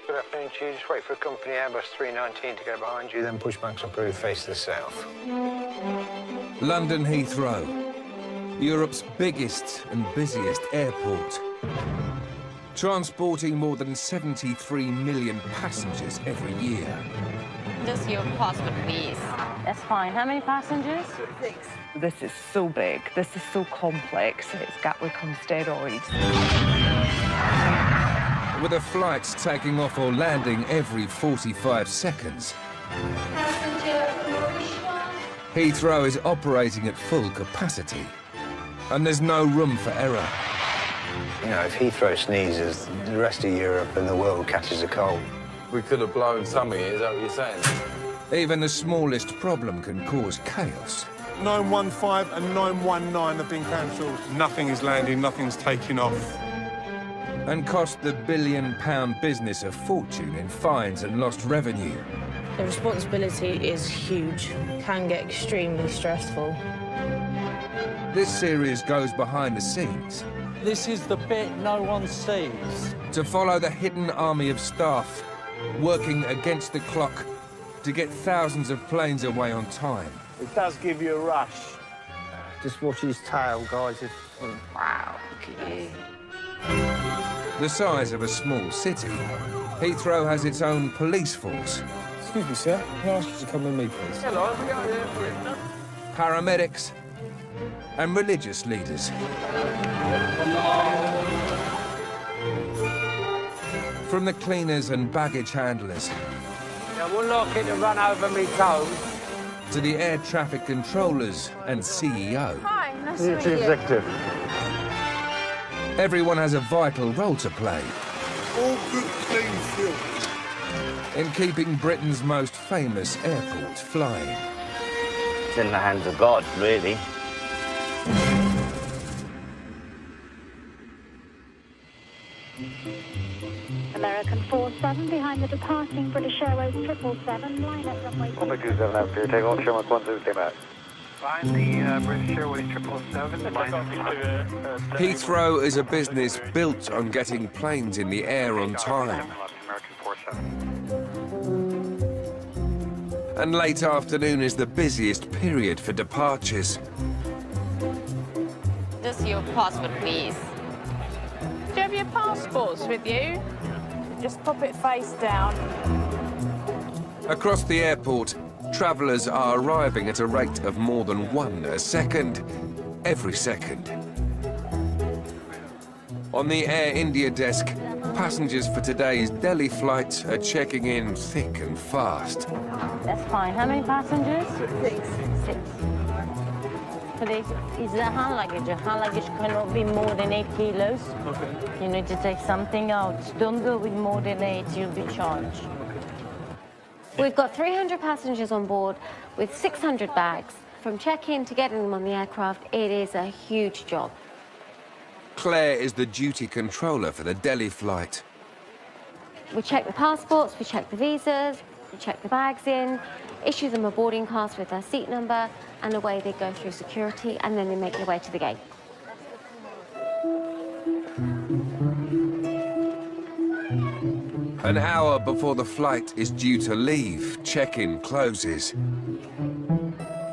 good afternoon to you. Just wait for a company Airbus 319 to go behind you, then push back approved, face to the south. London Heathrow, Europe's biggest and busiest airport. Transporting more than 73 million passengers every year. Just your passport, please. That's fine. How many passengers? 6. This is so big. This is so complex. It's Gatwick on steroids. With the flights taking off or landing every 45 seconds. Heathrow is operating at full capacity, and there's no room for error. You know, if Heathrow sneezes, the rest of Europe and the world catches a cold. We could have blown some here, is that what you're saying? Even the smallest problem can cause chaos. 915 and 919 have been cancelled. Nothing is landing, nothing's taking off. And cost the billion-pound business a fortune in fines and lost revenue. The responsibility is huge, can get extremely stressful. This series goes behind the scenes. This is the bit no one sees. To follow the hidden army of staff working against the clock to get thousands of planes away on time. It does give you a rush. Just watch his tail, guys. Wow, look at you. The size of a small city, Heathrow has its own police force. Excuse me, sir. Can I ask you to come with me, please? Hello, we got here. Paramedics and religious leaders. From the cleaners and baggage handlers We're lucky to run over me toes. to the air traffic controllers and CEO. Hi, nice to meet you. Executive. Everyone has a vital role to play All good, clean fuel. in keeping Britain's most famous airport flying. It's in the hands of God, really. American 47 behind the departing British Airways 777 line at runway. Take off, show Mark 1 back. Find the British Airways 777. Heathrow is a business built on getting planes in the air on time. And late afternoon is the busiest period for departures. Just your passport, please. Do you have your passports with you? Just pop it face down. Across the airport, travellers are arriving at a rate of more than 1 a second, every second. On the Air India desk, passengers for today's Delhi flight are checking in thick and fast. That's fine. How many passengers? 6. Please, is the hand luggage? The hand luggage cannot be more than 8 kilos. Okay. You need to take something out. Don't go with more than 8, you'll be charged. We've got 300 passengers on board with 600 bags. From check-in to getting them on the aircraft, it is a huge job. Claire is the duty controller for the Delhi flight. We check the passports, we check the visas, we check the bags in, issue them a boarding pass with their seat number, and away they go through security, and then they make their way to the gate. An hour before the flight is due to leave, check-in closes.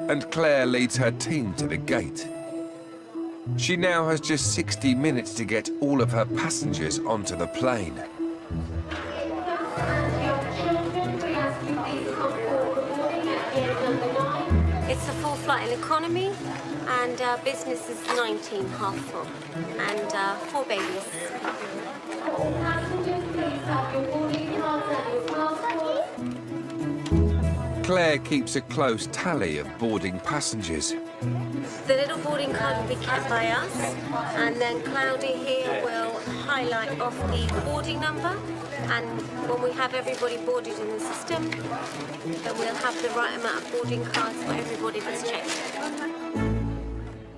And Claire leads her team to the gate. She now has just 60 minutes to get all of her passengers onto the plane. It's a full flight in economy, and business is 19, half full, and 4 babies. Claire keeps a close tally of boarding passengers. The little boarding card will be kept by us, and then Cloudy here will highlight off the boarding number, and when we have everybody boarded in the system, then we'll have the right amount of boarding cards for everybody that's checked.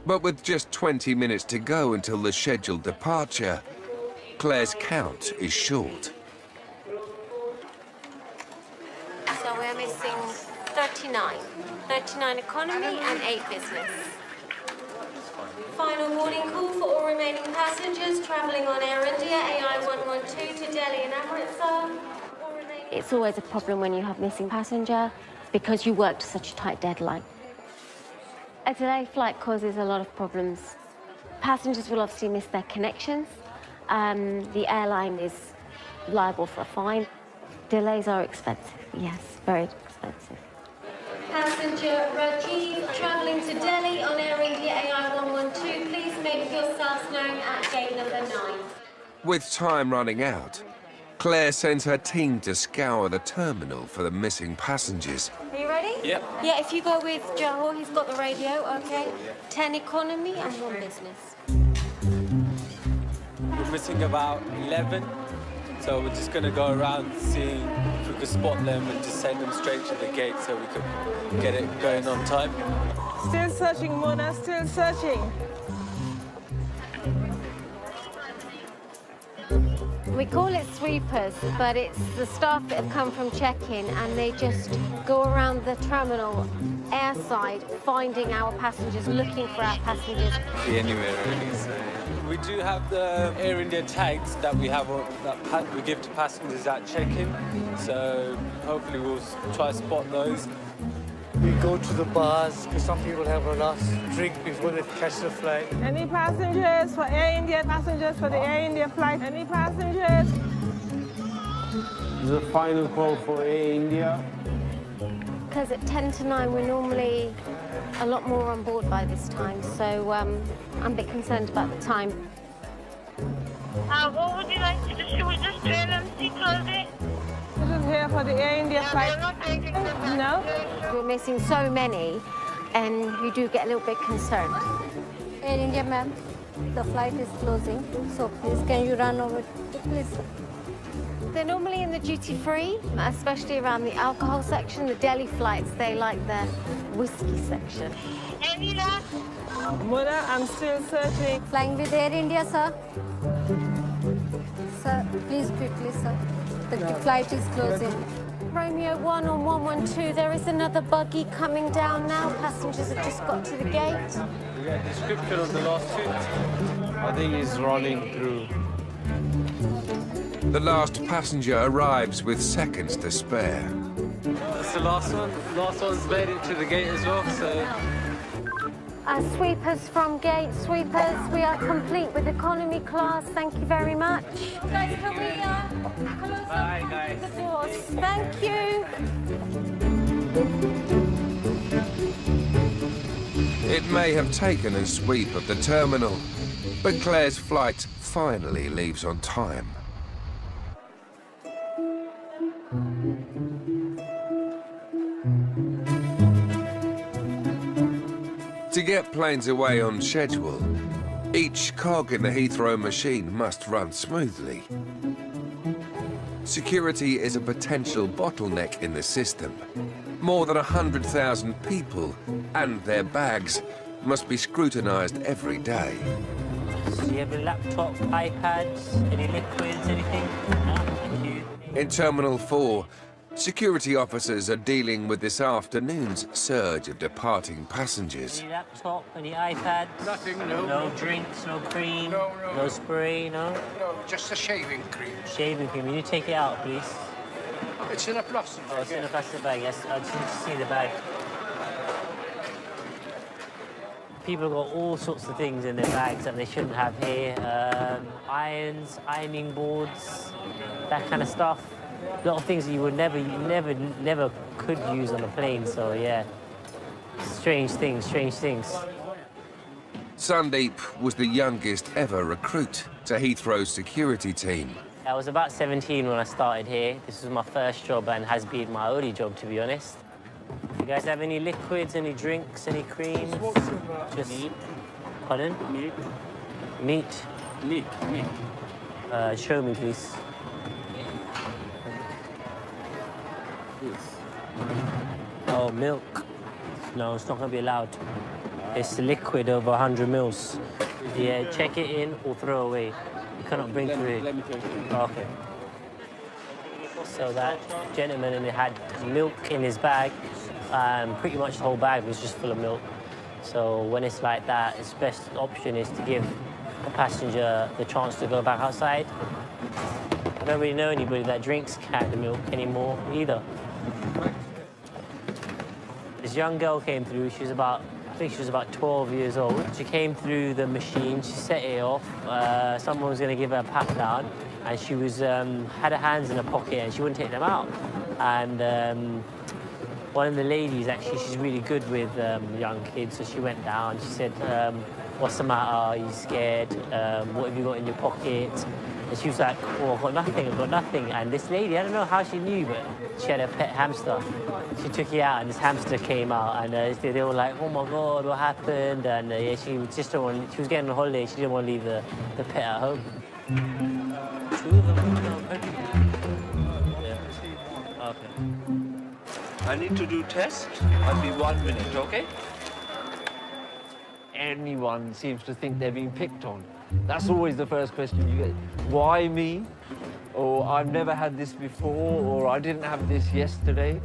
But with just 20 minutes to go until the scheduled departure, Claire's count is short. So we're missing 39. 39 economy and 8 business. Final boarding call for all remaining passengers travelling on Air India AI 112 to Delhi and Amritsar. It's always a problem when you have missing passenger because you work to such a tight deadline. A delayed flight causes a lot of problems. Passengers will obviously miss their connections. The airline is liable for a fine. Delays are expensive, yes, very expensive. Passenger Rajiv travelling to Delhi on Air India AI 112, please make yourselves known at gate number 9. With time running out, Claire sends her team to scour the terminal for the missing passengers. Are you ready? Yep. Yeah, if you go with Johor, he's got the radio, okay? 10 economy and 1 business. We're missing about 11, so we're just going to go around seeing if we could spot them and just send them straight to the gate so we could get it going on time. Still searching, Mona, still searching. We call it sweepers, but it's the staff that have come from check-in and they just go around the terminal airside, finding our passengers, looking for our passengers. Be anywhere really. So we do have the Air India tags that we have that we give to passengers at check-in. So hopefully we'll try to spot those. We go to the bars because some people have a last drink before they catch the flight. Any passengers for Air India, passengers for the Air India flight? Any passengers? The final call for Air India. Because at 10 to 9, we're normally a lot more on board by this time, so I'm a bit concerned about the time. What would you like to do? Should we just train them, close it? This is here for the Air India flight. No? We're missing so many, and you do get a little bit concerned. Air India, ma'am, the flight is closing, so please can you run over, please? They're normally in the duty-free, especially around the alcohol section. The Delhi flights, they like the whiskey section. Mona, I'm still searching. Flying with Air India, sir. Sir, please quickly, sir. The flight is closing. Romeo 1 on 112, there is another buggy coming down now. Passengers have just got to the gate. We got a description of the last two. I think he's running through. The last passenger arrives with seconds to spare. That's the last one. Last one's made it to the gate as well, so... Sweepers from gate, sweepers, we are complete with economy class. Thank you very much. Guys, can we close up the doors? Thank you. It may have taken a sweep of the terminal, but Claire's flight finally leaves on time. To get planes away on schedule, each cog in the Heathrow machine must run smoothly. Security is a potential bottleneck in the system. More than 100,000 people and their bags must be scrutinized every day. Do you have a laptop, iPads, any liquids, anything? No, thank you. In Terminal 4, security officers are dealing with this afternoon's surge of departing passengers. Any laptop, any iPads? Nothing, no. No drinks, no cream, No. no spray, no? No, just a shaving cream. Shaving cream. Can you take it out, please? It's in a plastic Oh, it's in a plastic bag, yes. I just need to see the bag. People got all sorts of things in their bags that they shouldn't have here. Irons, ironing boards, that kind of stuff. A lot of things that you would never could use on a plane, so yeah. Strange things, strange things. Sundeep was the youngest ever recruit to Heathrow's security team. I was about 17 when I started here. This was my first job and has been my only job, to be honest. You guys have any liquids, any drinks, any creams? Just meat. Pardon? Meat. Meat? Meat. Show me, please. Oh, milk. No, it's not going to be allowed. It's liquid over 100 mils. Yeah, check it in or throw away. You cannot bring through it. Let me take it. Okay. So that gentleman and he had milk in his bag. Pretty much the whole bag was just full of milk. So when it's like that, its best option is to give the passenger the chance to go back outside. don't really know anybody that drinks cat milk anymore either. This young girl came through. She was about, I think she was about 12 years old. She came through the machine. She set it off. Someone was going to give her a pat down, and she was had her hands in her pocket and she wouldn't take them out. And one of the ladies, actually, she's really good with young kids, so she went down. She said, "What's the matter? Are you scared? What have you got in your pocket?" And she was like, "Oh, I've got nothing, I've got nothing." And this lady, I don't know how she knew, but she had a pet hamster. She took it out, and this hamster came out, and they were like, "Oh my God, what happened?" And yeah, she just didn't want. She was getting on holiday. She didn't want to leave the pet at home. Two of them. Yeah. Okay. I need to do test. I'll be 1 minute, okay? Anyone seems to think they're being picked on. That's always the first question you get. Why me? Or I've never had this before, or I didn't have this yesterday.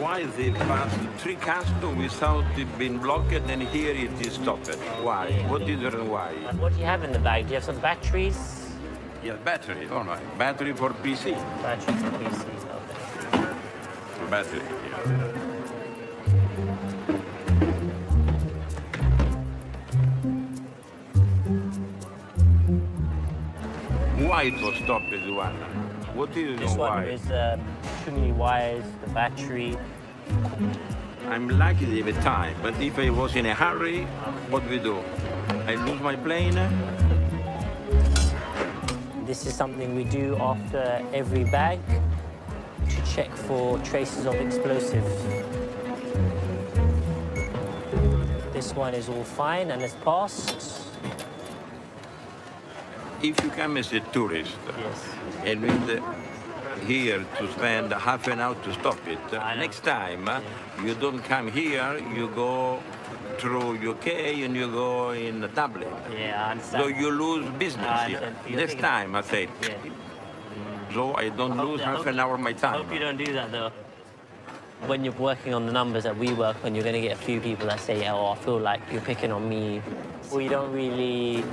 Why they passed 3 customs without it being blocked and here it is stopped? Why? What is the reason why? And what do you have in the bag? Do you have some batteries? Yeah, battery, all right. Battery for PC. Battery for PC, okay. Battery, yeah. Why it was stopped is one? What is this why? one is too many wires, the battery. I'm lucky to have a time, but if I was in a hurry, what we do? I lose my plane. This is something we do after every bag to check for traces of explosives. This one is all fine and it's passed. If you come as a tourist, yes, and with here to spend half an hour to stop it, next time you don't come here, you go through UK and you go in Dublin. Yeah, I understand. So you lose business here. Next time, I said. Yeah. So I don't lose half an hour of my time. I hope you don't do that, though. When you're working on the numbers that we work on, you're going to get a few people that say, "Oh, I feel like you're picking on me." Or you don't really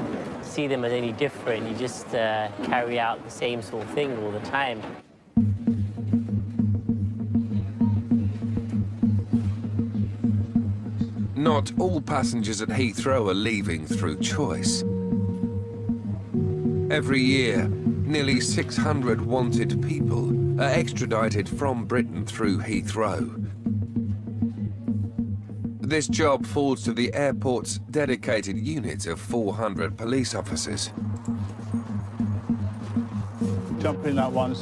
see them as any different. You just carry out the same sort of thing all the time. Not all passengers at Heathrow are leaving through choice. Every year, nearly 600 wanted people are extradited from Britain through Heathrow. This job falls to the airport's dedicated unit of 400 police officers. Jump in that one.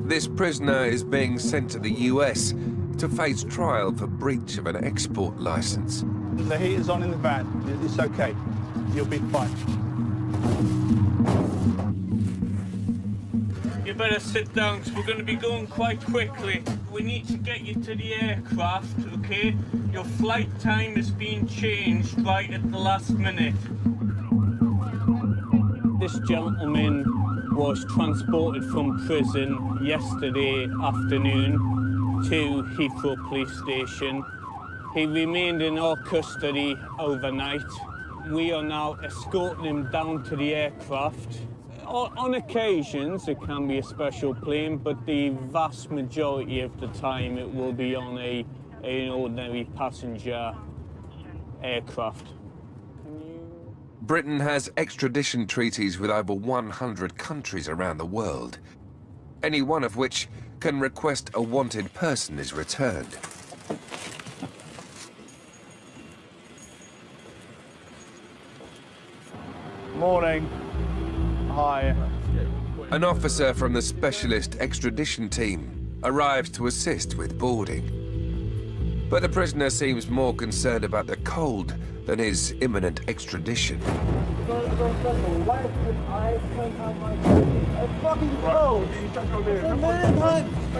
This prisoner is being sent to the US to face trial for breach of an export license. The heater's on in the van. It's okay. You'll be fine. You better sit down, because we're going to be going quite quickly. We need to get you to the aircraft, okay? Your flight time is being changed right at the last minute. This gentleman was transported from prison yesterday afternoon to Heathrow Police Station. He remained in our custody overnight. We are now escorting him down to the aircraft. On occasions, it can be a special plane, but the vast majority of the time it will be on an ordinary passenger aircraft. Britain has extradition treaties with over 100 countries around the world, any one of which can request a wanted person is returned. Morning. Hi. An officer from the specialist extradition team arrives to assist with boarding. But the prisoner seems more concerned about the cold than his imminent extradition. It's fucking cold.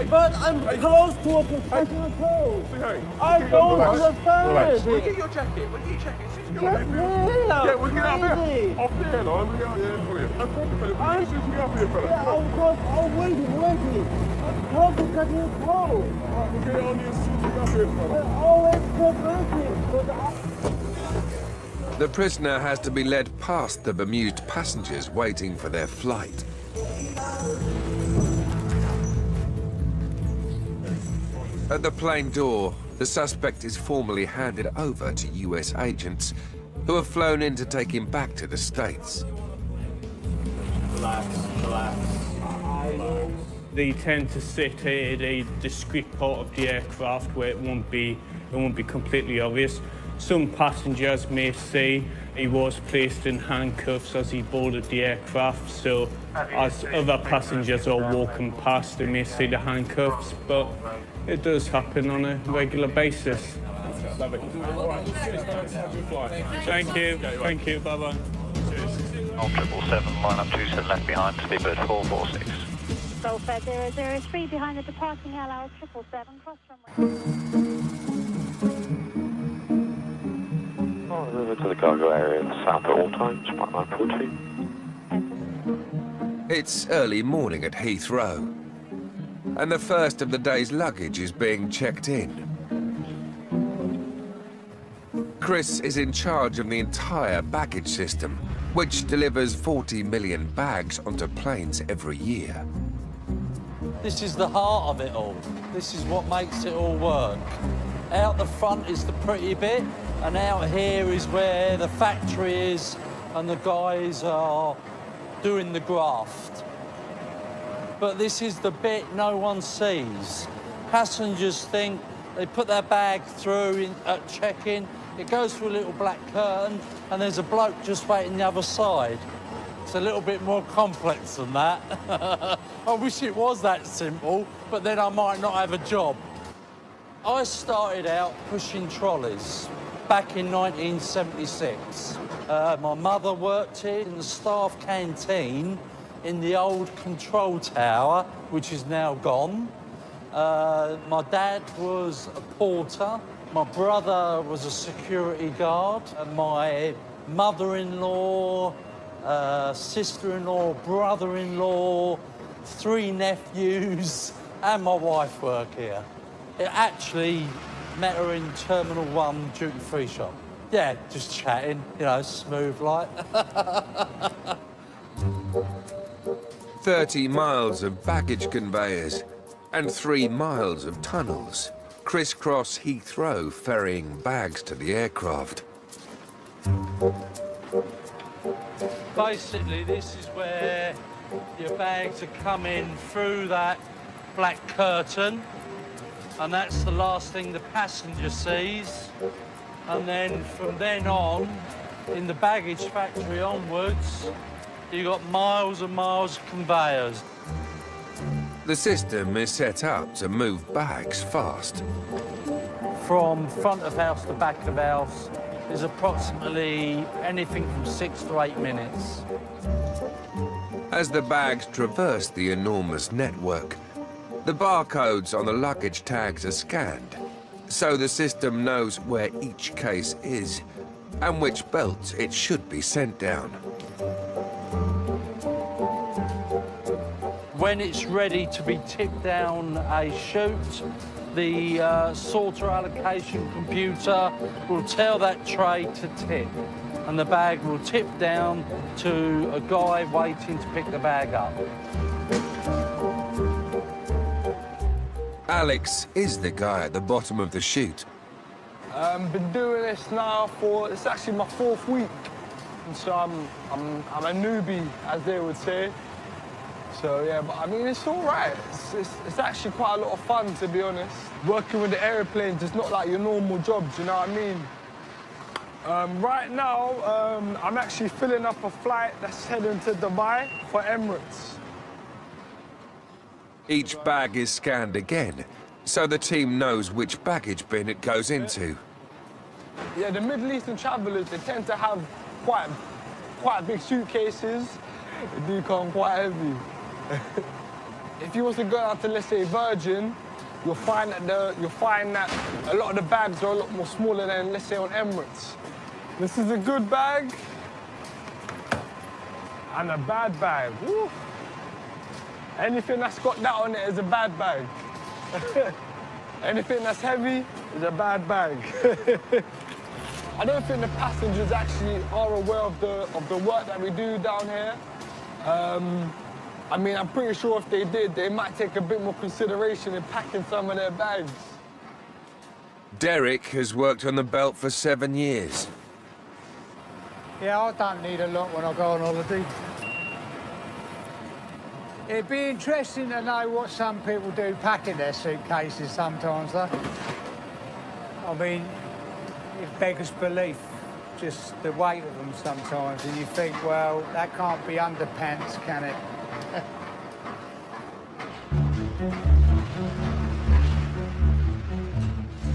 But I'm close to a professional cold. I don't understand. We'll get your jacket. We'll get your jacket. Yeah, we'll get up here. Off there, Lauren. We'll get up here for you. I'll wait. I'm close to catching a cold. We'll get it on you as soon as we get up here, fella. Always progressing. The prisoner has to be led past the bemused passengers waiting for their flight. At the plane door, the suspect is formally handed over to US agents who have flown in to take him back to the States. Relax, relax. They tend to sit at a discreet part of the aircraft where it won't be completely obvious. Some passengers may say he was placed in handcuffs as he boarded the aircraft, so as other passengers are walking past, they may see the handcuffs, but it does happen on a regular basis. Thank you, bye-bye. On 777, line up 27 left behind, speedbird 446. Golfbird 003 behind the departing LL 777, cross runway. Over to the cargo area south at all times, flight 942. It's early morning at Heathrow, and the first of the day's luggage is being checked in. Chris is in charge of the entire baggage system, which delivers 40 million bags onto planes every year. This is the heart of it all. This is what makes it all work. Out the front is the pretty bit, and out here is where the factory is and the guys are doing the graft. But this is the bit no one sees. Passengers think they put their bag through at check-in, it goes through a little black curtain, and there's a bloke just waiting the other side. It's a little bit more complex than that. I wish it was that simple, but then I might not have a job. I started out pushing trolleys back in 1976. My mother worked here in the staff canteen in the old control tower, which is now gone. My dad was a porter. My brother was a security guard. My mother-in-law, sister-in-law, brother-in-law, 3 nephews, and my wife work here. It actually met her in Terminal 1 duty-free shop. Yeah, just chatting, you know, smooth like. 30 miles of baggage conveyors and 3 miles of tunnels crisscross Heathrow, ferrying bags to the aircraft. Basically, this is where your bags are coming through that black curtain, and that's the last thing the passenger sees. And then from then on, in the baggage factory onwards, you've got miles and miles of conveyors. The system is set up to move bags fast. From front of house to back of house is approximately anything from 6 to 8 minutes. As the bags traverse the enormous network, the barcodes on the luggage tags are scanned, so the system knows where each case is and which belt it should be sent down. When it's ready to be tipped down a chute, the sorter allocation computer will tell that tray to tip, and the bag will tip down to a guy waiting to pick the bag up. Alex is the guy at the bottom of the chute. Been doing this now it's actually my 4th week. And so I'm a newbie, as they would say. So yeah, but I mean, it's all right. It's actually quite a lot of fun, to be honest. Working with the airplanes is not like your normal jobs, you know what I mean? Right now, I'm actually filling up a flight that's heading to Dubai for Emirates. Each bag is scanned again, so the team knows which baggage bin it goes into. Yeah, the Middle Eastern travellers, they tend to have quite big suitcases. They do come quite heavy. If you was to go out to, let's say, Virgin, you'll find that a lot of the bags are a lot more smaller than, let's say, on Emirates. This is a good bag and a bad bag. Woo. Anything that's got that on it is a bad bag. Anything that's heavy is a bad bag. I don't think the passengers actually are aware of the work that we do down here. I mean, I'm pretty sure if they did, they might take a bit more consideration in packing some of their bags. Derek has worked on the belt for 7 years. Yeah, I don't need a lot when I go on holiday. It'd be interesting to know what some people do packing their suitcases sometimes, though. I mean, it beggars belief, just the weight of them sometimes, and you think, well, that can't be underpants, can it?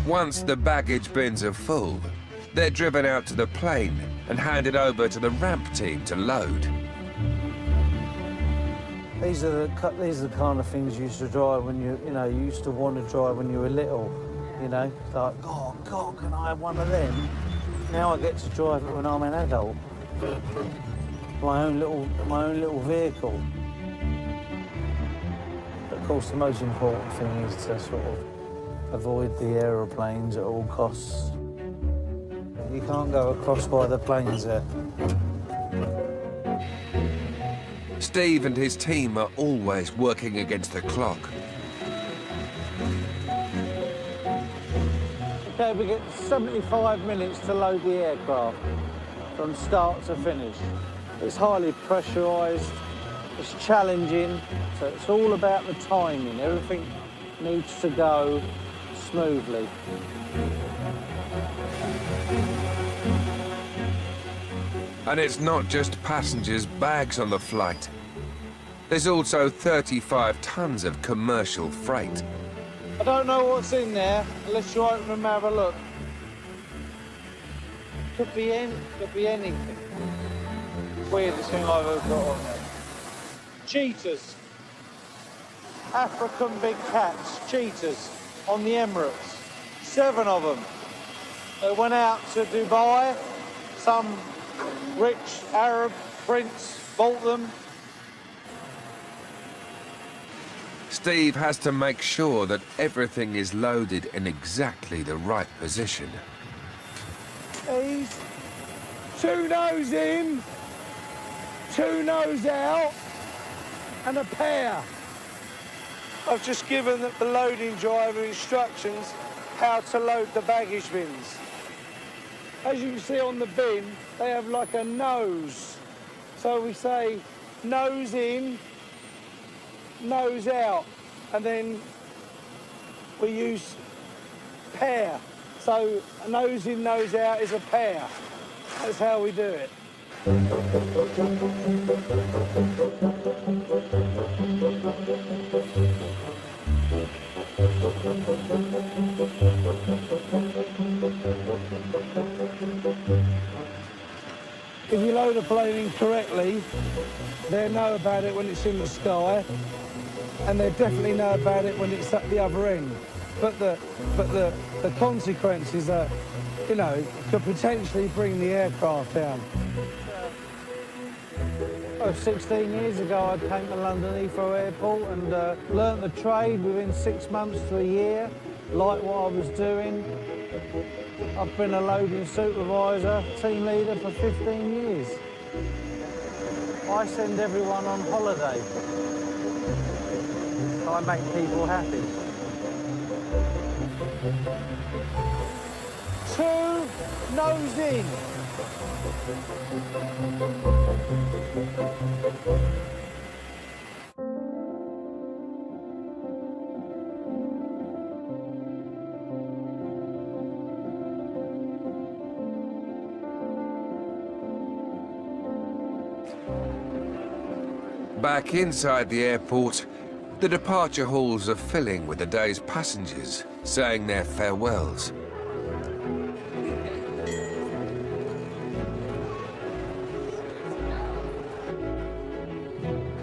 Once the baggage bins are full, they're driven out to the plane and handed over to the ramp team to load. These are the kind of things you used to drive when you used to want to drive when you were little. You know, like, oh God, can I have one of them? Now I get to drive it when I'm an adult. My own little vehicle. Of course, the most important thing is to sort of avoid the aeroplanes at all costs. You can't go across by the planes there. Steve and his team are always working against the clock. Okay, we get 75 minutes to load the aircraft from start to finish. It's highly pressurised, it's challenging, so it's all about the timing. Everything needs to go smoothly. And it's not just passengers' bags on the flight. There's also 35 tons of commercial freight. I don't know what's in there unless you open them and have a look. Could be anything. Weirdest thing I've ever got on there. Cheetahs. African big cats, cheetahs, on the Emirates. 7 of them. They went out to Dubai. Some rich Arab prince bought them. Steve has to make sure that everything is loaded in exactly the right position. These 2 nose in, 2 nose out, and a pair. I've just given the loading driver instructions how to load the baggage bins. As you can see on the bin, they have like a nose. So we say nose in, nose out, and then we use pair. So a nose in, nose out is a pair. That's how we do it. If you load a plane in correctly, they know about it when it's in the sky, and they definitely know about it when it's at the other end. But the consequences are, you know, could potentially bring the aircraft down. 16 years ago, I came to London Heathrow Airport and learnt the trade within 6 months to a year, like what I was doing. I've been a loading supervisor, team leader for 15 years. I send everyone on holiday. I make people happy. 2 nose in. Back inside the airport, the departure halls are filling with the day's passengers, saying their farewells.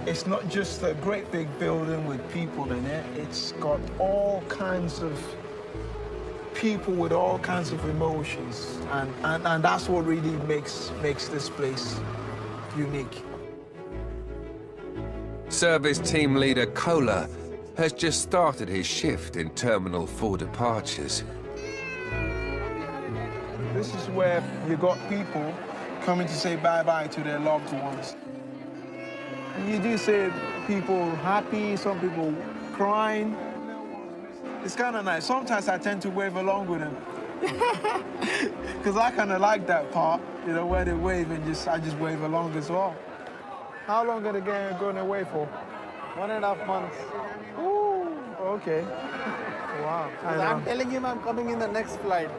It's not just a great big building with people in it. It's got all kinds of people with all kinds of emotions. And that's what really makes this place unique. Service team leader Kola has just started his shift in Terminal 4 departures. This is where you got people coming to say bye-bye to their loved ones. And you do see people happy, some people crying. It's kind of nice. Sometimes I tend to wave along with them. Because I kind of like that part, you know, where they wave and I just wave along as well. How long are they going away for? 1.5 months. Ooh, okay. Wow. I'm telling him I'm coming in the next flight.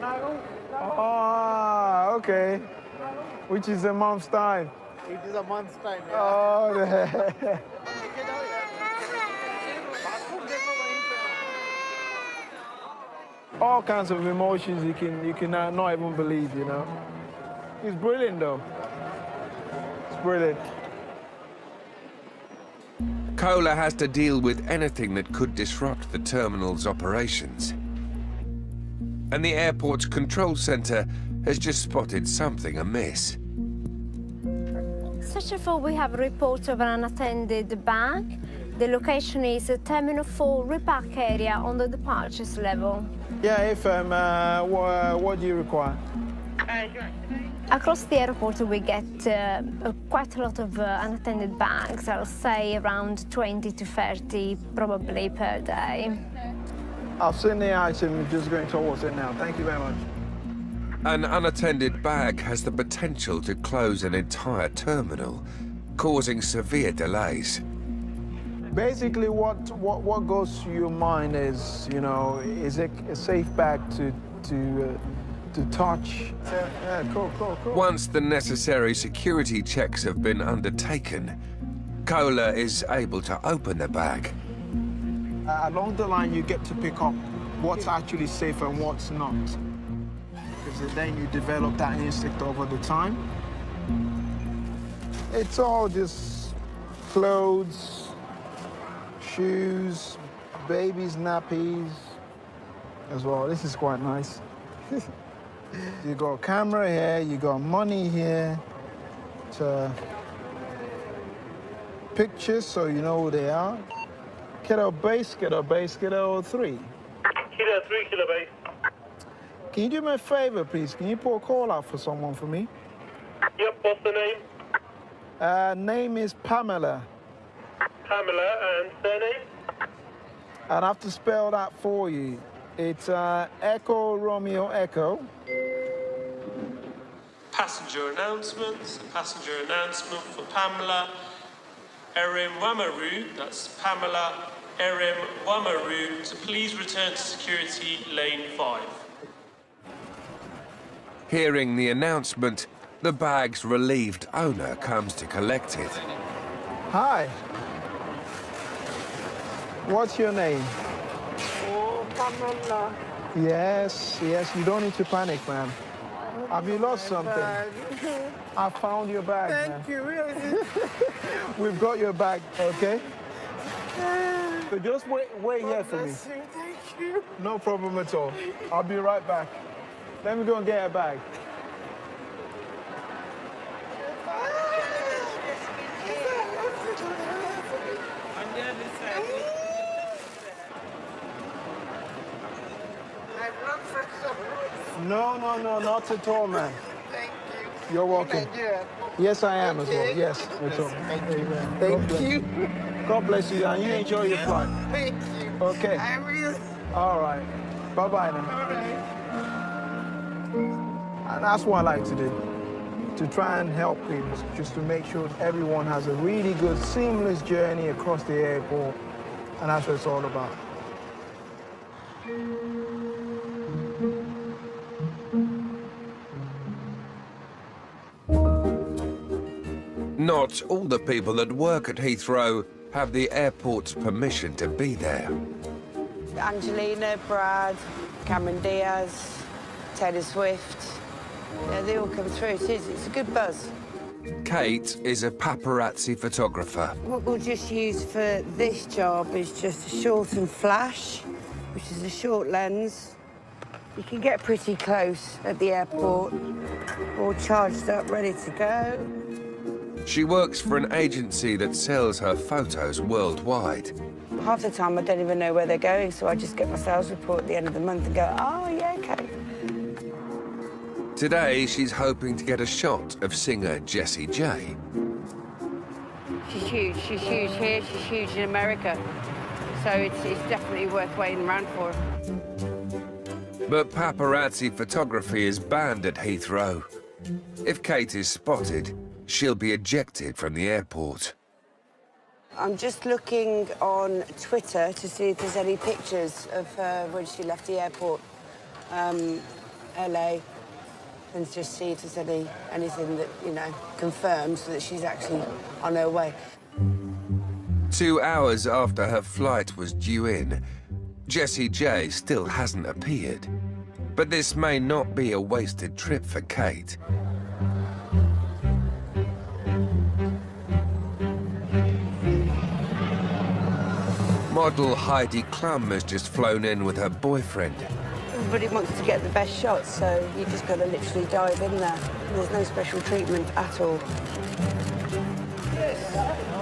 Ah, okay. Which is a month's time. It is a month's time. Yeah. Oh, all kinds of emotions you can not even believe, you know. It's brilliant, though. It's brilliant. Cola has to deal with anything that could disrupt the terminal's operations. And the airport's control center has just spotted something amiss. First of all, we have a report of an unattended bag. The location is Terminal 4 repack area on the departures level. Yeah, FM, what do you require? Across the airport, we get quite a lot of unattended bags. I'll say around 20 to 30, probably per day. I've seen the item, just going towards it now. Thank you very much. An unattended bag has the potential to close an entire terminal, causing severe delays. Basically, what goes through your mind is, you know, is it a safe bag to touch? Yeah, cool. Once the necessary security checks have been undertaken, Cola is able to open the bag. Along the line, you get to pick up what's actually safe and what's not. Because then you develop that instinct over the time. It's all just clothes, shoes, babies' nappies as well. This is quite nice. You got a camera here, you got money here, pictures so you know who they are. Kilo base, 3. Kilo 3, kilo base. Can you do me a favor, please? Can you put a call out for someone for me? Yep, what's the name? Name is Pamela. Pamela, and surname? I'd have to spell that for you. It's Echo Romeo Echo. Passenger announcements. A passenger announcement for Pamela Erim Wamaru. That's Pamela Erim Wamaru. To please return to security lane 5. Hearing the announcement, the bag's relieved owner comes to collect it. Hi. What's your name? Oh, Pamela. Yes, you don't need to panic, man. Have you lost something? I found your bag, Thank you. Where is it? We've got your bag, okay? So just wait here for me. Thank you. No problem at all. I'll be right back. Let me go and get a bag. No, not at all, man. Thank you. You're welcome. Yes, I am as well. Yes, at all. Thank you. God bless you, and you enjoy your flight. Thank you. Okay. I will. All right. Bye-bye now. All right. And that's what I like to do, to try and help people, just to make sure everyone has a really good, seamless journey across the airport, and that's what it's all about. Not all the people that work at Heathrow have the airport's permission to be there. Angelina, Brad, Cameron Diaz, Taylor Swift. Yeah, they all come through. It's a good buzz. Kate is a paparazzi photographer. What we'll just use for this job is just a short and flash, which is a short lens. You can get pretty close at the airport, all charged up, ready to go. She works for an agency that sells her photos worldwide. Half the time I don't even know where they're going, so I just get my sales report at the end of the month and go, oh, yeah, okay. Today, she's hoping to get a shot of singer Jessie J. She's huge. She's huge here. She's huge in America. So it's definitely worth waiting around for. But paparazzi photography is banned at Heathrow. If Kate is spotted, she'll be ejected from the airport. I'm just looking on Twitter to see if there's any pictures of her when she left the airport, LA, and just see if there's anything that, you know, confirms that she's actually on her way. 2 hours after her flight was due in, Jessie J still hasn't appeared. But this may not be a wasted trip for Kate. Model Heidi Klum has just flown in with her boyfriend. Everybody wants to get the best shot, so you just got to literally dive in there. There's no special treatment at all.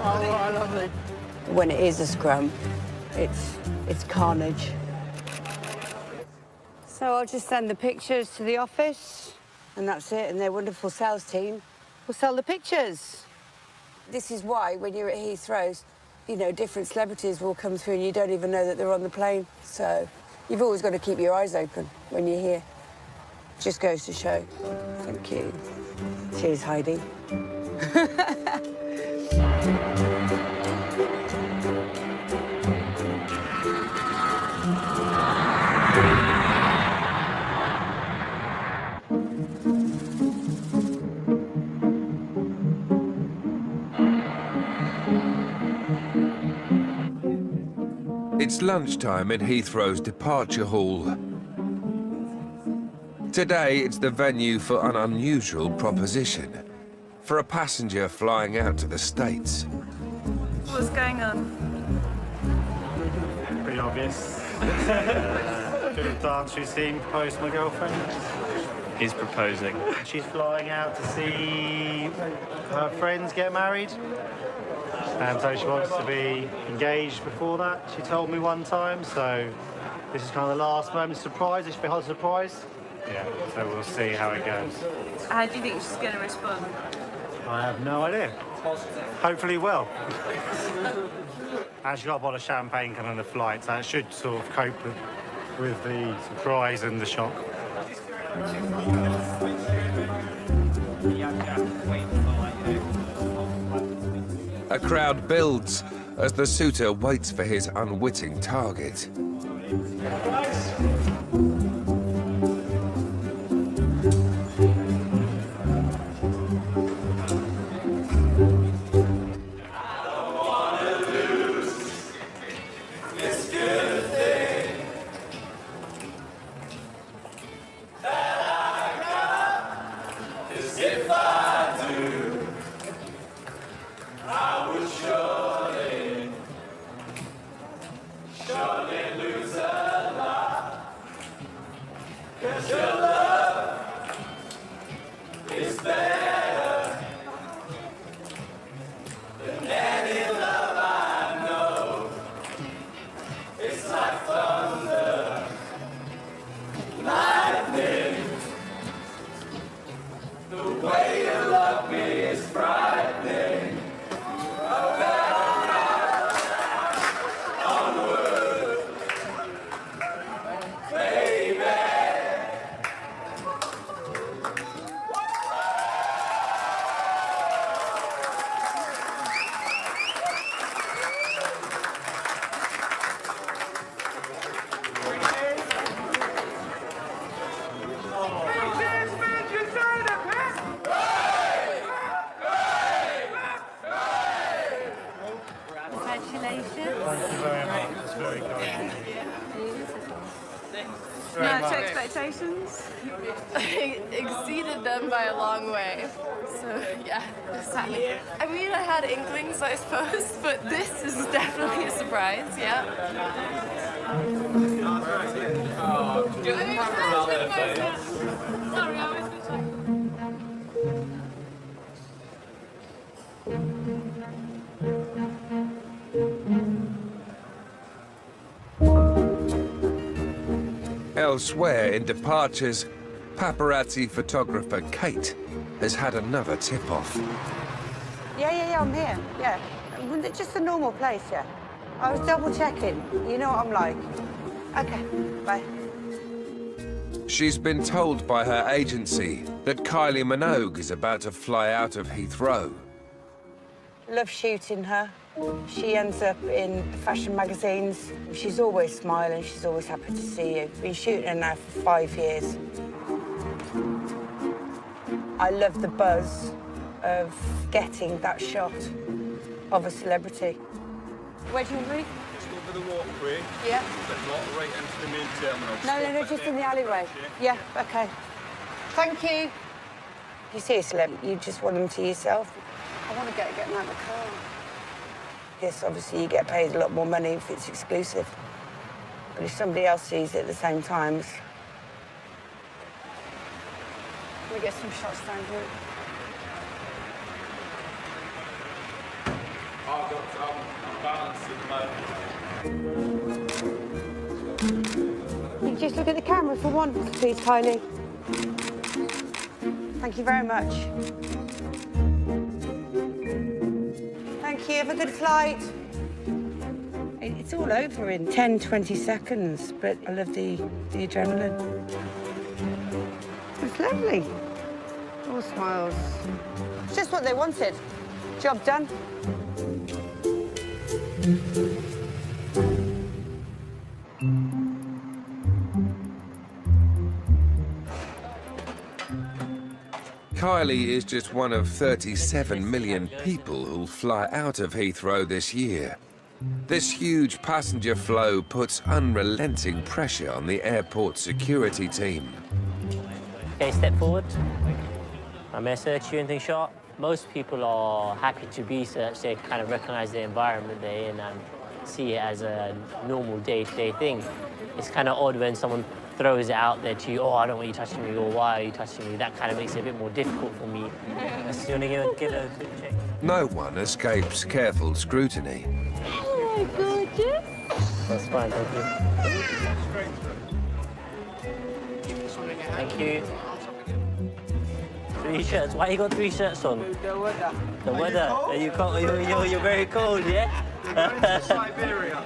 Oh, I love it. When it is a scrum, it's carnage. So I'll just send the pictures to the office, and that's it, and their wonderful sales team will sell the pictures. This is why, when you're at Heathrow, you know, different celebrities will come through and you don't even know that they're on the plane. So you've always got to keep your eyes open when you're here. Just goes to show. Thank you. Cheers, Heidi. It's lunchtime in Heathrow's departure hall. Today, it's the venue for an unusual proposition. For a passenger flying out to the States. What's going on? Pretty obvious. Could have done. She's seen propose to my girlfriend. He's proposing. She's flying out to see her friends get married. And so she wants to be engaged before that, she told me one time. So this is kind of the last moment surprise. It should be a hot surprise. Yeah, so we'll see how it goes. How do you think she's going to respond? I have no idea. Hopefully well. And she got a bottle of champagne coming on the flight, so it should sort of cope with the surprise and the shock. A crowd builds as the suitor waits for his unwitting target. Expectations? I exceeded them by a long way. So, yeah, exactly. I mean, I had inklings, I suppose, but this is definitely a surprise, yeah. Sorry, I was Elsewhere in departures, paparazzi photographer Kate has had another tip-off. Yeah, I'm here. Yeah. Just a normal place, yeah. I was double-checking. You know what I'm like. OK, bye. She's been told by her agency that Kylie Minogue is about to fly out of Heathrow. Love shooting her. She ends up in fashion magazines. She's always smiling. She's always happy to see you. Been shooting her now for 5 years. I love the buzz of getting that shot of a celebrity. Where do you want to be? Just over the walkway. Yeah. But not right into the main terminal. No, just in the alleyway. Yeah, OK. Thank you. You see a celeb, you just want them to yourself. I want to get them out of the car. Yes, obviously you get paid a lot more money if it's exclusive. But if somebody else sees it at the same time... Can we get some shots down here? I've got balance at the moment. You just look at the camera for once, please, Kylie. Thank you very much. Thank you. Have a good flight. It's all over in 10, 20 seconds, but I love the adrenaline. It's lovely. All smiles. It's just what they wanted. Job done. Kylie is just one of 37 million people who'll fly out of Heathrow this year. This huge passenger flow puts unrelenting pressure on the airport security team. Okay, step forward. I may search you, anything sharp? Most people are happy to be searched. They kind of recognize the environment they're in and see it as a normal day-to-day thing. It's kind of odd when someone throws it out there to you, oh, I don't want you touching me, or why are you touching me? That kind of makes it a bit more difficult for me. So you want to give a quick check? No one escapes careful scrutiny. Hello, gorgeous. That's fine, thank you. Thank you. 3 shirts. Why you got 3 shirts on? The weather. The weather. Are you cold? You're very cold, yeah? I'm going to Siberia.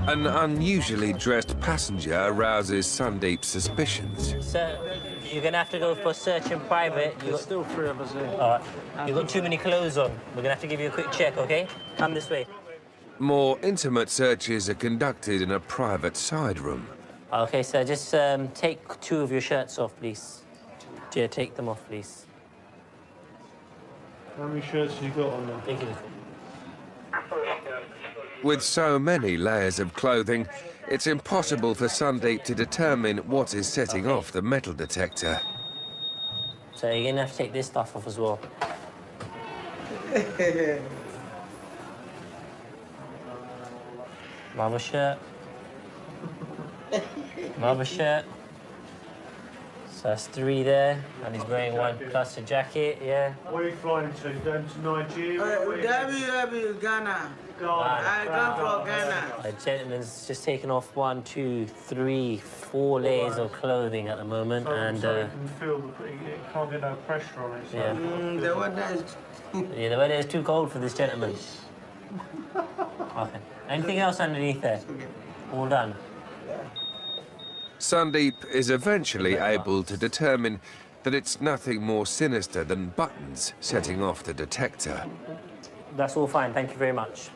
An unusually dressed passenger arouses Sundeep's suspicions. Sir, you're going to have to go for search in private. There's still 3 of us here. All right. You've got too many clothes on. We're going to have to give you a quick check, OK? Come this way. More intimate searches are conducted in a private side room. OK, sir, just take 2 of your shirts off, please. Yeah, take them off, please. How many shirts have you got on there? Thank you. With so many layers of clothing, it's impossible for Sundeep to determine what is setting off the metal detector. So you're going to have to take this stuff off as well. Another shirt. Another shirt. So that's 3 there, and he's wearing 1 plus a jacket, yeah? Where are you flying to? Going to Nigeria? Ghana. I come from Ghana. A gentleman's just taken off 1, 2, 3, 4 layers of clothing at the moment, so, and so you can feel it can't get no pressure on it. So. yeah. The weather is... Yeah, the weather is too cold for this gentleman. Okay. Anything else underneath there? All done. Sundeep is eventually able to determine that it's nothing more sinister than buttons setting off the detector. That's all fine. Thank you very much.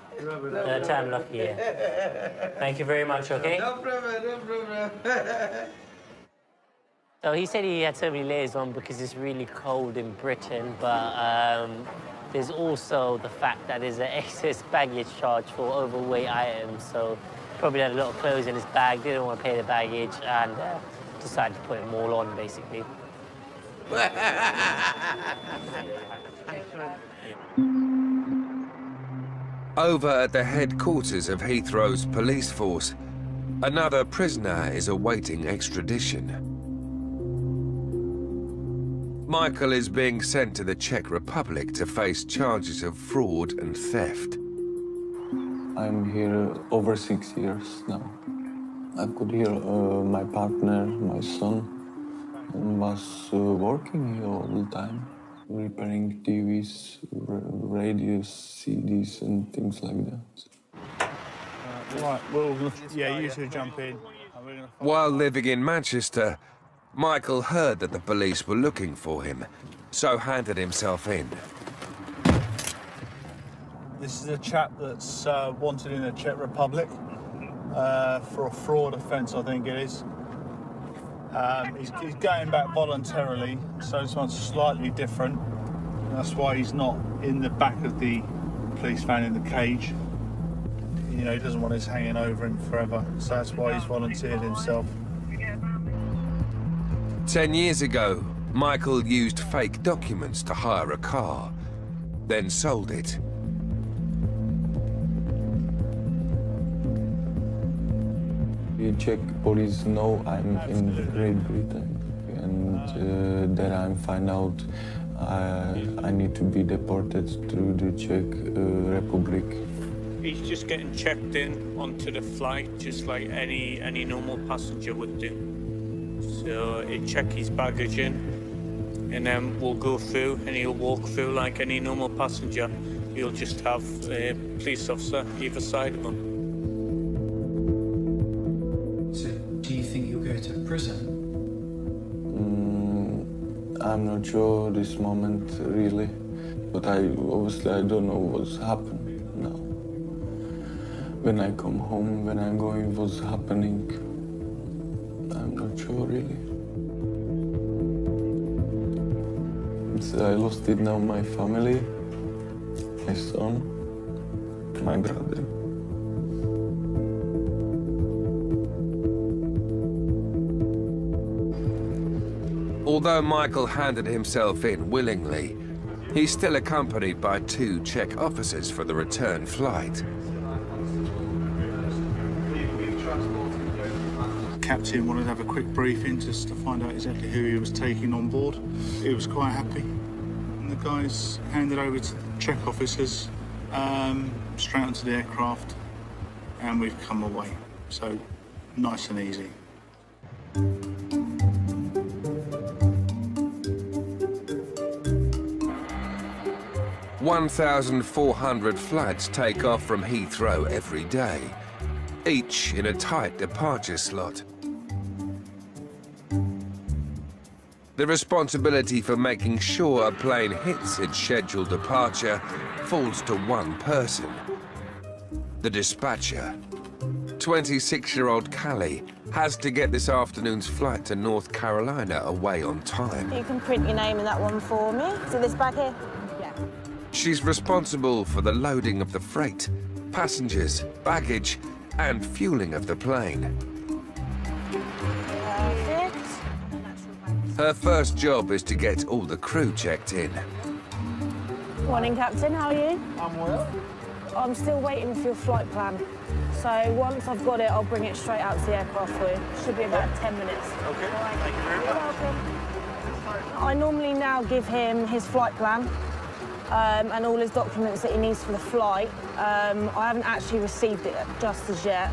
Time lucky, yeah. Thank you very much, OK? No problem, no problem. So he said he had so many layers on because it's really cold in Britain, but there's also the fact that there's an excess baggage charge for overweight items, so probably had a lot of clothes in his bag, didn't want to pay the baggage, and decided to put them all on, basically. Over at the headquarters of Heathrow's police force, another prisoner is awaiting extradition. Michael is being sent to the Czech Republic to face charges of fraud and theft. I'm here over 6 years now. I've got here my partner, my son, and was working here all the time, repairing TVs, radios, CDs, and things like that. Right, we're all gonna, yeah, you two jump in. While living in Manchester, Michael heard that the police were looking for him, so handed himself in. This is a chap that's wanted in the Czech Republic for a fraud offence, I think it is. He's going back voluntarily, so this one's slightly different. That's why he's not in the back of the police van in the cage. You know, he doesn't want us hanging over him forever, so that's why he's volunteered himself. 10 years ago, Michael used fake documents to hire a car, then sold it. The Czech police know I'm in Great Britain, and then I find out I need to be deported through the Czech Republic. He's just getting checked in onto the flight, just like any normal passenger would do. So he'll check his baggage in, and then we'll go through, and he'll walk through like any normal passenger. He'll just have a police officer either side of him. So, do you think you'll go to prison? I'm not sure this moment, really. But obviously I don't know what's happened now. When I come home, when I'm going, what's happening, I'm not sure, really. I lost it now, my family, my son, my brother. Although Michael handed himself in willingly, he's still accompanied by 2 Czech officers for the return flight. Captain wanted to have a quick briefing just to find out exactly who he was taking on board. He was quite happy. And the guys handed over to the Czech officers, straight onto the aircraft, and we've come away. So, nice and easy. "1,400 flights take off from Heathrow every day, each in a tight departure slot. The responsibility for making sure a plane hits its scheduled departure falls to one person, the dispatcher. 26-year-old Callie has to get this afternoon's flight to North Carolina away on time. You can print your name in that one for me. See this bag here? Yeah. She's responsible for the loading of the freight, passengers, baggage, and fueling of the plane. Perfect. Her first job is to get all the crew checked in. Morning, Captain. How are you? I'm well. I'm still waiting for your flight plan. So once I've got it, I'll bring it straight out to the aircraft for you. Should be about 10 minutes. Okay. Thank you very much. You're welcome. I normally now give him his flight plan and all his documents that he needs for the flight. I haven't actually received it just as yet.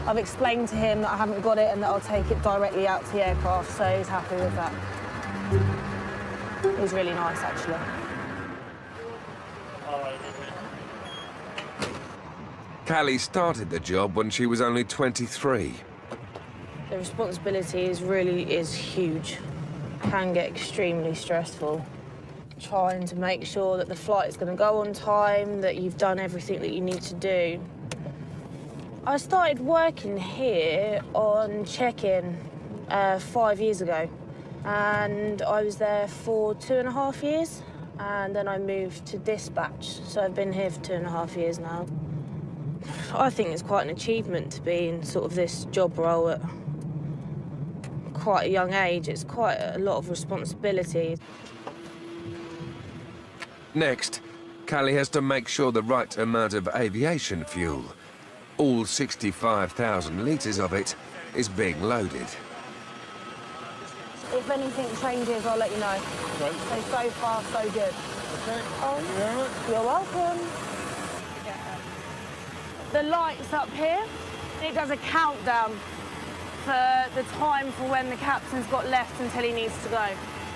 I've explained to him that I haven't got it and that I'll take it directly out to the aircraft, so he's happy with that. He's really nice, actually. Callie started the job when she was only 23. The responsibility is huge. Can get extremely stressful. Trying to make sure that the flight is going to go on time, that you've done everything that you need to do. I started working here on check-in 5 years ago, and I was there for 2.5 years, and then I moved to dispatch, so I've been here for 2.5 years now. I think it's quite an achievement to be in sort of this job role at quite a young age. It's quite a lot of responsibility. Next, Callie has to make sure the right amount of aviation fuel, all 65,000 litres of it, is being loaded. If anything changes, I'll let you know. Right. So far, so good. Okay. Oh, Thank you very much. you're welcome. The light's up here. It does a countdown for the time for when the captain's got left until he needs to go.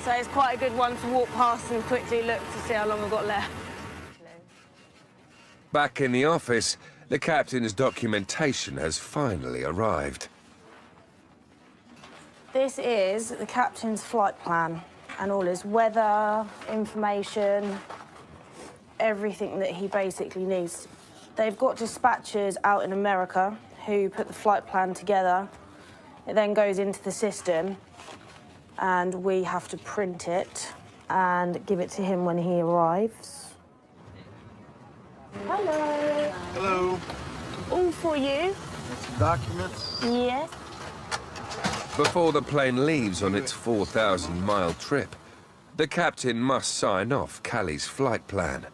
So it's quite a good one to walk past and quickly look to see how long I've got left. Back in the office, the captain's documentation has finally arrived. This is the captain's flight plan and all his weather, information, everything that he basically needs. They've got dispatchers out in America who put the flight plan together. It then goes into the system and we have to print it and give it to him when he arrives. Hello. Hello. All for you. Documents? Yes. Before the plane leaves on its 4,000-mile trip, the captain must sign off Callie's flight plan.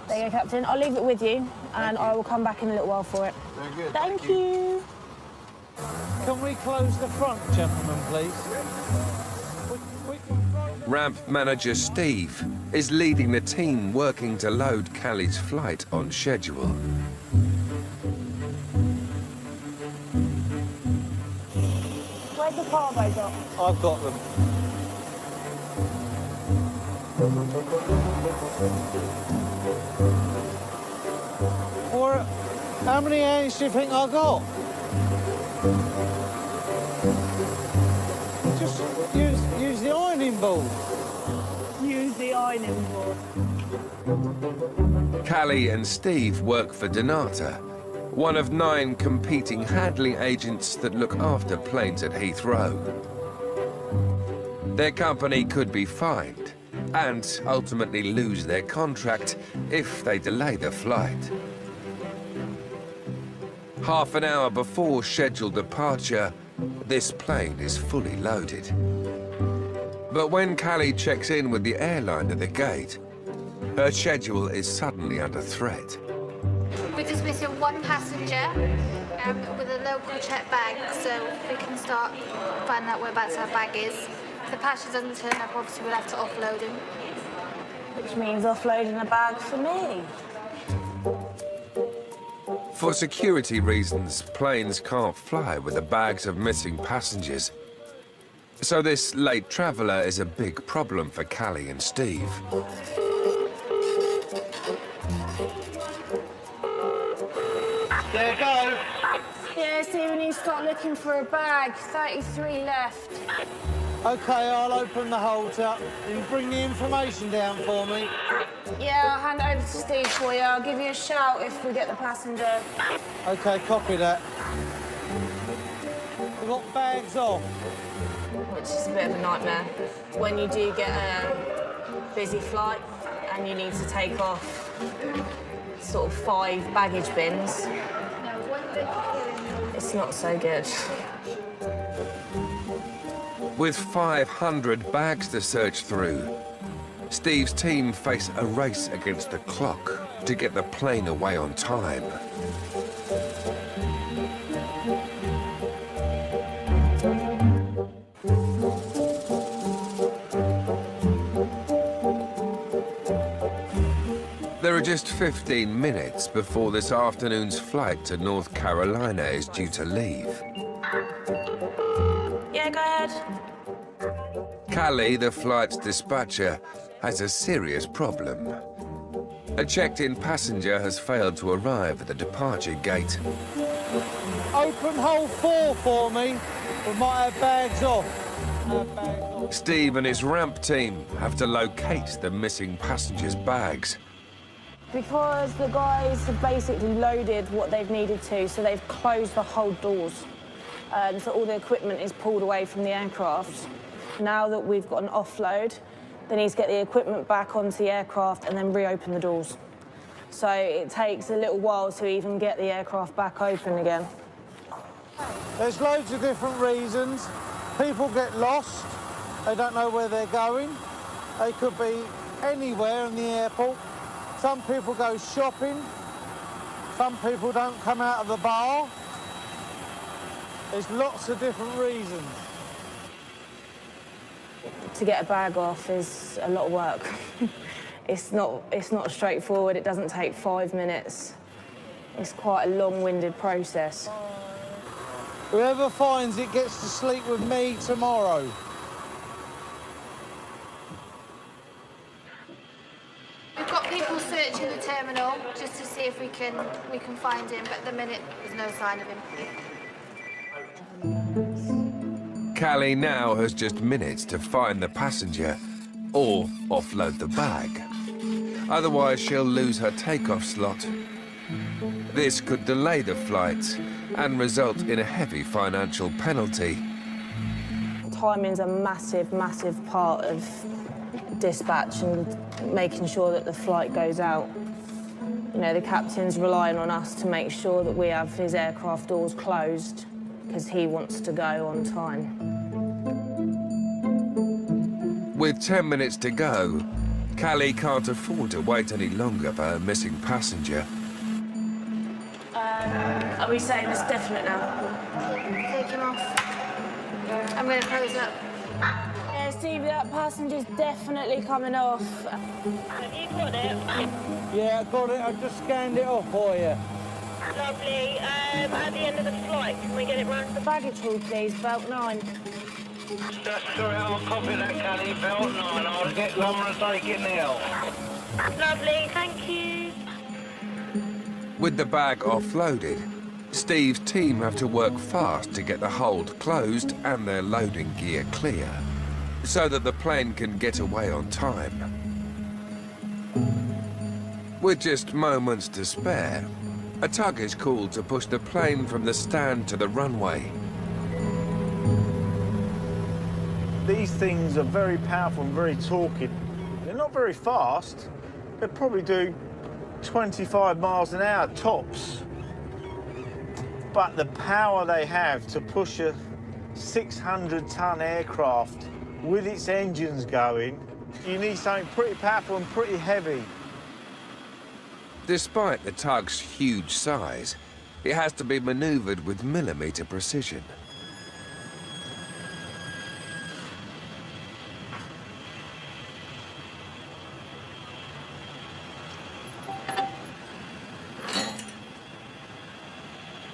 There you go, Captain. I'll leave it with you, and I will come back in a little while for it. Very good. Thank you. Can we close the front, gentlemen, please? Ramp manager Steve is leading the team working to load Callie's flight on schedule. Where's the cargo got? I've got them. Or how many hands do you think I got? Just use the ironing board. Use the ironing board. Callie and Steve work for Donata, one of 9 competing handling agents that look after planes at Heathrow. Their company could be fined and ultimately lose their contract if they delay the flight. Half an hour before scheduled departure, this plane is fully loaded. But when Callie checks in with the airline at the gate, her schedule is suddenly under threat. We're just missing 1 passenger with a local check bag, so we can start finding out whereabouts our bag is. If the passenger doesn't turn up, obviously we'll have to offload him. Which means offloading a bag for me. For security reasons, planes can't fly with the bags of missing passengers. So this late traveller is a big problem for Callie and Steve. There you go. Yeah, Stephen, you start looking for a bag. 33 left. OK, I'll open the holds up. You bring the information down for me. Yeah, I'll hand it over to Steve for you. I'll give you a shout if we get the passenger. OK, copy that. We've got bags off. Which is a bit of a nightmare. When you do get a busy flight and you need to take off sort of 5 baggage bins, it's not so good. With 500 bags to search through, Steve's team face a race against the clock to get the plane away on time. There are just 15 minutes before this afternoon's flight to North Carolina is due to leave. Yeah, go ahead. Callie, the flight's dispatcher, has a serious problem. A checked-in passenger has failed to arrive at the departure gate. Open hole 4 for me. We might have bags off. Steve and his ramp team have to locate the missing passengers' bags. Because the guys have basically loaded what they've needed to, so they've closed the whole doors. So all the equipment is pulled away from the aircraft. Now that we've got an offload, they need to get the equipment back onto the aircraft and then reopen the doors. So it takes a little while to even get the aircraft back open again. There's loads of different reasons. People get lost. They don't know where they're going. They could be anywhere in the airport. Some people go shopping. Some people don't come out of the bar. There's lots of different reasons. To get a bag off is a lot of work. It's not straightforward. It doesn't take 5 minutes. It's quite a long-winded process. Whoever finds it gets to sleep with me tomorrow. We've got people searching the terminal just to see if we can find him, but at the minute there's no sign of him. Callie now has just minutes to find the passenger or offload the bag. Otherwise, she'll lose her takeoff slot. This could delay the flight and result in a heavy financial penalty. Timing's a massive, massive part of dispatch and making sure that the flight goes out. You know, the captain's relying on us to make sure that we have his aircraft doors closed because he wants to go on time. With 10 minutes to go, Callie can't afford to wait any longer for her missing passenger. Are we saying it's definite now? Take him off. I'm going to close up. Yeah, Steve, that passenger's definitely coming off. Have you got it? Yeah, I got it. I just scanned it off for you. Lovely. At the end of the flight, can we get it round The baggage hall, please, belt 9. Sorry, I'll copy that, Callie. Belt 9. I'll get Lumber and take it now. Lovely, thank you. With the bag offloaded, Steve's team have to work fast to get the hold closed and their loading gear clear, so that the plane can get away on time. With just moments to spare, a tug is called to push the plane from the stand to the runway. These things are very powerful and very torquey. They're not very fast. They probably do 25 miles an hour tops. But the power they have to push a 600-ton aircraft with its engines going, you need something pretty powerful and pretty heavy. Despite the tug's huge size, it has to be maneuvered with millimeter precision.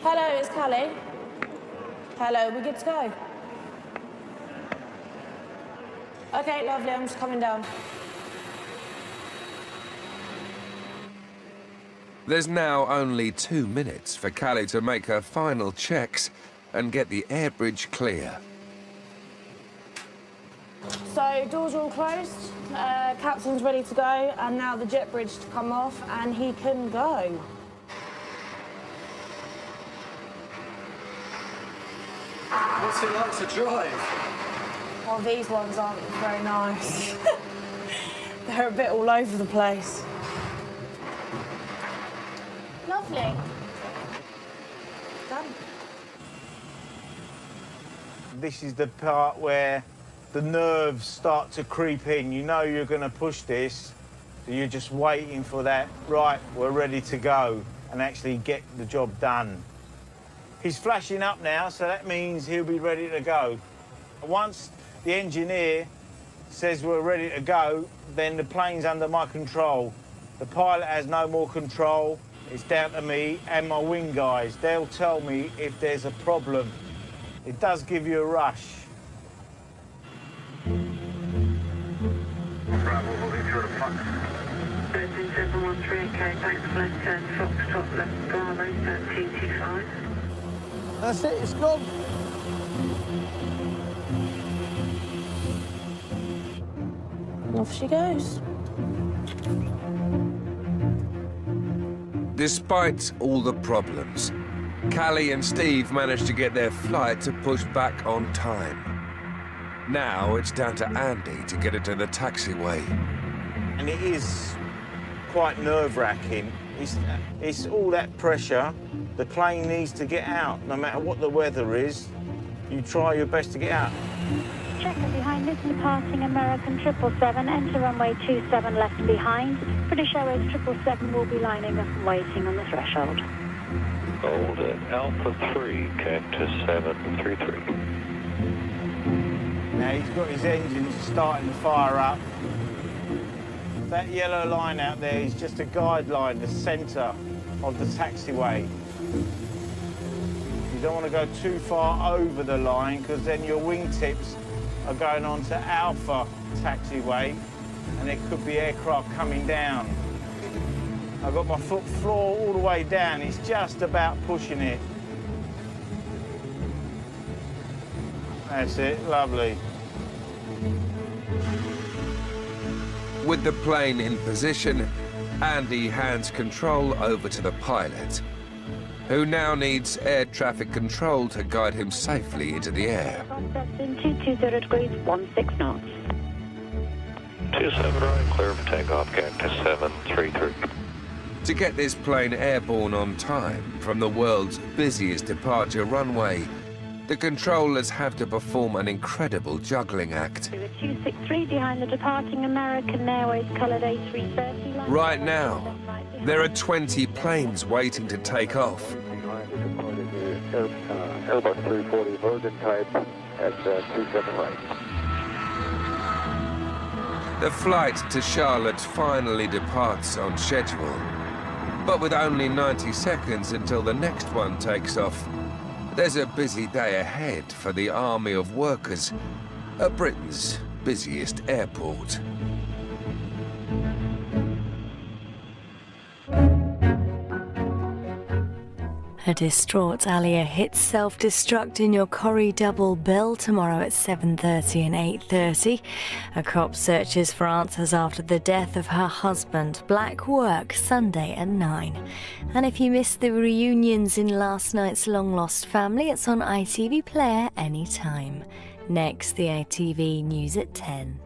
Hello, it's Callie. Hello, we good to go? Okay, lovely, I'm just coming down. There's now only 2 minutes for Callie to make her final checks and get the air bridge clear. So, doors are all closed, captain's ready to go, and now the jet bridge to come off, and he can go. What's it like to drive? Well, these ones aren't very nice. They're a bit all over the place. Lovely. Done. This is the part where the nerves start to creep in. You know you're going to push this, so you're just waiting for that, right, we're ready to go, and actually get the job done. He's flashing up now, so that means he'll be ready to go. Once the engineer says we're ready to go, then the plane's under my control. The pilot has no more control. It's down to me and my wing guys. They'll tell me if there's a problem. It does give you a rush. Bravo, holding through the flux. 13713, okay, thanks, left turn, Foxtrot, left Bravo, TT5. That's it, it's gone. Off she goes. Despite all the problems, Callie and Steve managed to get their flight to push back on time. Now it's down to Andy to get it to the taxiway. And it is quite nerve-wracking. It's all that pressure. The plane needs to get out. No matter what the weather is, you try your best to get out. Checker behind is departing American 777, enter runway 27 left behind. British Airways 777 will be lining up and waiting on the threshold. Hold it, Alpha 3, cactus 733. Now he's got his engines starting to fire up. That yellow line out there is just a guideline, the centre of the taxiway. You don't want to go too far over the line because then your wingtips are going on to Alpha taxiway and it could be aircraft coming down. I've got my foot floor all the way down. It's just about pushing it. That's it, lovely. With the plane in position, Andy hands control over to the pilot, who now needs air traffic control to guide him safely into the air. In 220 degrees, 16 knots. 27 right, clear for takeoff, cactus 733. To get this plane airborne on time from the world's busiest departure runway, the controllers have to perform an incredible juggling act. 263 behind the departing American Airways coloured A330. Right now, there are 20 planes waiting to take off. Airbus 340 Virgin type at 27 right. The flight to Charlotte finally departs on schedule. But with only 90 seconds until the next one takes off, there's a busy day ahead for the army of workers at Britain's busiest airport. A distraught Alia hits self-destruct in your Corrie double bill tomorrow at 7:30 and 8:30. A cop searches for answers after the death of her husband. Black work Sunday at 9. And if you missed the reunions in last night's Long Lost Family, it's on ITV Player anytime. Next, the ITV News at 10.